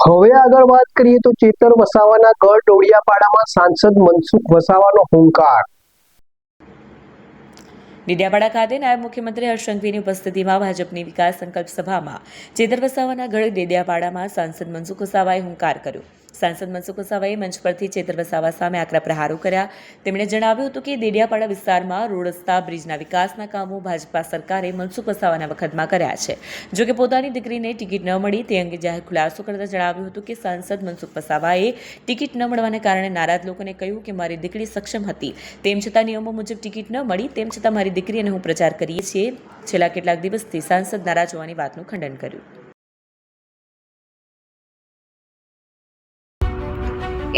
હવે આગળ વાત કરીએ તો ચેતર વસાવાના ગઢ ડોડિયાપાડામાં સાંસદ મનસુખ વસાવાનો હુંકાર। ડેડિયાપાડા ખાતે નાયબ મુખ્યમંત્રી હર્ષ સંઘવીની ઉપસ્થિતિમાં ભાજપની વિકાસ સંકલ્પ સભામાં ચેતર વસાવાના ગઢ ડેડિયાપાડામાં સાંસદ મનસુખ વસાવાએ હુંકાર કર્યો। સાંસદ મનસુખ વસાવાએ મંચ પરથી ચેતર વસાવા સામે આકરા પ્રહારો કર્યા। તેમણે જણાવ્યું હતું કે ડેડિયાપાડા વિસ્તારમાં રોડ રસ્તા બ્રિજના વિકાસના કામો ભાજપા સરકારે મનસુખ વસાવાના વખતમાં કર્યા છે। જોકે પોતાની દીકરીને ટિકિટ ન મળી તે અંગે જાહેર ખુલાસો કરતા જણાવ્યું હતું કે સાંસદ મનસુખ વસાવાએ ટિકિટ ન મળવાને કારણે નારાજ લોકોને કહ્યું કે મારી દીકરી સક્ષમ હતી, તેમ છતાં નિયમો મુજબ ટિકિટ ન મળી, તેમ છતાં મારી દીકરી અને હું પ્રચાર કરીએ છીએ। છેલ્લા કેટલાક દિવસથી સાંસદ નારાજ હોવાની વાતનું ખંડન કર્યું।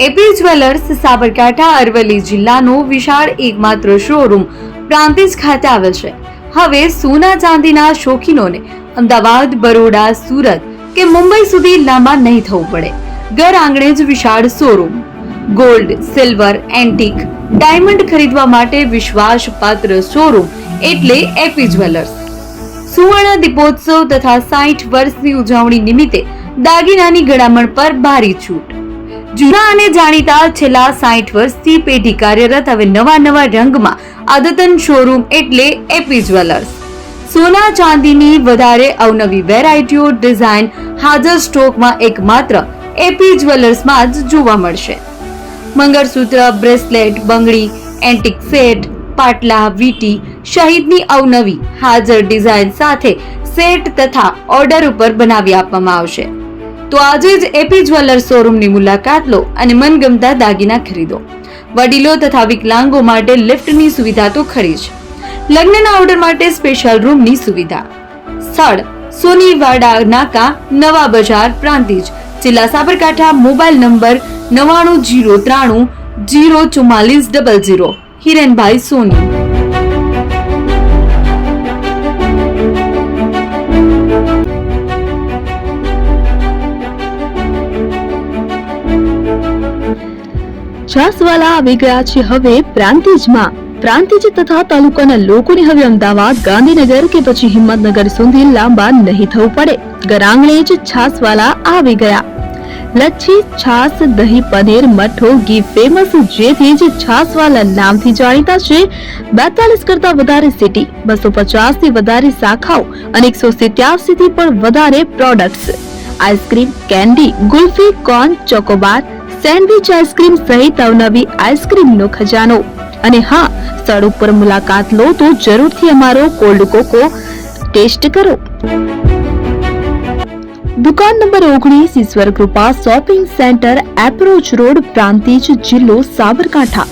એપી જ્વેલર્સ સાબરકાંઠા અરવલ્લી જિલ્લાનો વિશાળ એકમાત્ર શોરૂમ પ્રાંતિજ ખાતે આવેલ છે। હવે સોના ચાંદીના શોખીનોને અમદાવાદ, બરોડા, સુરત કે મુંબઈ સુધી લાંબા નહીં થવું પડે। ઘર આંગણે જ વિશાળ showroom. Gold, silver, antique, diamond ખરીદવા માટે વિશ્વાસપાત્ર શોરૂમ એટલે એપી જ્વેલર્સ। સુવર્ણ દીપોત્સવ તથા 60 વર્ષની ઉજવણી નિમિત્તે દાગીનાની ગળામણ પર ભારી છૂટ। જૂના અને જાણીતા છેલ્લા 60 વર્ષથી પેઢી કાર્યરત હવે નવા રંગમાં અદ્યતન શોરૂમ એટલે એપી જ્વેલર્સ। સોના ચાંદીની વધારે અવનવી વેરાયટીઓ, ડિઝાઇન હાજર સ્ટોકમાં એકમાત્ર એપી જ્વેલર્સમાં જ જોવા મળશે। મંગળસૂત્ર, બ્રેસલેટ, બંગડી, એન્ટિક સેટ, પાટલા, વીટી સહિતની અવનવી હાજર ડિઝાઇન સાથે સેટ તથા ઓર્ડર ઉપર બનાવી આપવામાં આવશે। તો આજે જ એપી જ્વેલર્સ શોરૂમની મુલાકાત લો અને મનગમતા દાગીના ખરીદો। વડીલો તથા વિકલાંગો માટે લિફ્ટની સુવિધા તો ખરી જ, લગ્નના ઓર્ડર માટે સ્પેશિયલ રૂમની સુવિધા। સ્થળ સોનીવાડા નાકા, નવા બજાર, પ્રાંતિજ, જિલ્લા સાબરકાંઠા। Mobile number 9903 04400। હિરેનભાઈ સોની। છાસવાલા આવી ગયા છે હવે પ્રાંતિજમાં। પ્રાંતિજ તથા તાલુકાના લોકોને હવે અમદાવાદ, ગાંધીનગર કે પછી હિંમતનગર સુધી લાંબા નહીં થવું પડે। ઘર આંગણે જ છાસવાલા આવી ગયા। લચ્છી, છાસ, દહીં, પનીર, મઠો, ઘી ફેમસ, જેથી જ છાસવાલા નામથી જાણીતા છે। 42 કરતા વધારે સિટી, 250 થી વધારે શાખાઓ અને 187 થી પણ વધારે products. Ice cream, candy, kulfi, corn, Chocobar, sandwich ice cream સહિત અવનવી આઈસ્ક્રીમનો ખજાનો। અને હા, સ્થળ ઉપર મુલાકાત લો તો જરૂરથી અમારો કોલ્ડ કોકો ટેસ્ટ કરો। દુકાન number 19, Ishwar Krupa shopping centre, approach road, Prantij, જિલ્લો સાબરકાંઠા।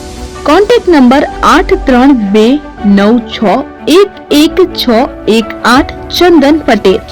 Contact number 8329611618 Chandan Patel.